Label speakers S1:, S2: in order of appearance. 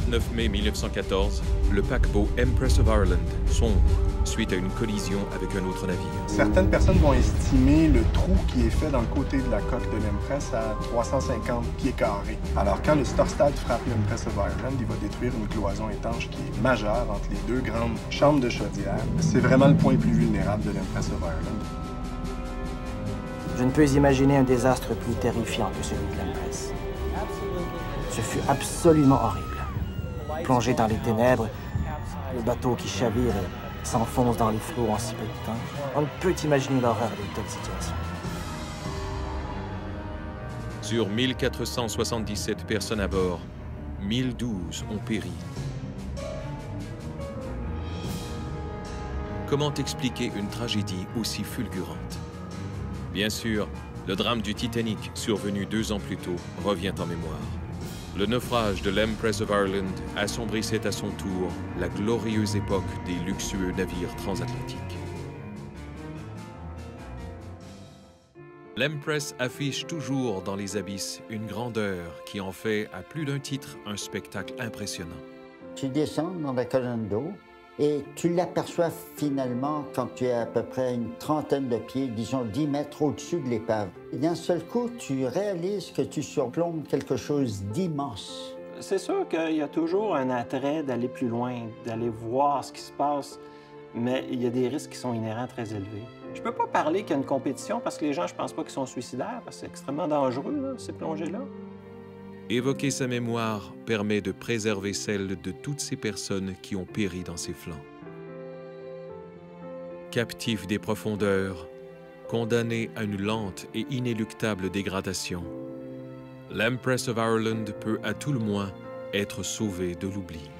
S1: 29 mai 1914, le paquebot Empress of Ireland sombre suite à une collision avec un autre navire.
S2: Certaines personnes vont estimer le trou qui est fait dans le côté de la coque de l'Empress à 350 pieds carrés. Alors quand le Storstad frappe l'Empress of Ireland, il va détruire une cloison étanche qui est majeure entre les deux grandes chambres de chaudière. C'est vraiment le point le plus vulnérable de l'Empress of Ireland.
S3: Je ne peux imaginer un désastre plus terrifiant que celui de l'Empress. Ce fut absolument horrible. Plongé dans les ténèbres, le bateau qui chavire et s'enfonce dans les flots en si peu de temps, on ne peut imaginer l'horreur de telle situation.
S1: Sur 1477 personnes à bord, 1012 ont péri. Comment expliquer une tragédie aussi fulgurante? Bien sûr, le drame du Titanic, survenu 2 ans plus tôt, revient en mémoire. Le naufrage de l'Empress of Ireland assombrissait à son tour la glorieuse époque des luxueux navires transatlantiques. L'Empress affiche toujours dans les abysses une grandeur qui en fait, à plus d'un titre, un spectacle impressionnant.
S4: Tu descends dans la colonne d'eau et tu l'aperçois finalement quand tu es à peu près une trentaine de pieds, disons 10 mètres au-dessus de l'épave. D'un seul coup, tu réalises que tu surplombes quelque chose d'immense.
S5: C'est sûr qu'il y a toujours un attrait d'aller plus loin, d'aller voir ce qui se passe, mais il y a des risques qui sont inhérents très élevés. Je peux pas parler qu'il y a une compétition parce que les gens, je pense pas qu'ils sont suicidaires, parce que c'est extrêmement dangereux, là, ces plongées-là.
S1: Évoquer sa mémoire permet de préserver celle de toutes ces personnes qui ont péri dans ses flancs. Captifs des profondeurs, condamnés à une lente et inéluctable dégradation, l'Empress of Ireland peut à tout le moins être sauvée de l'oubli.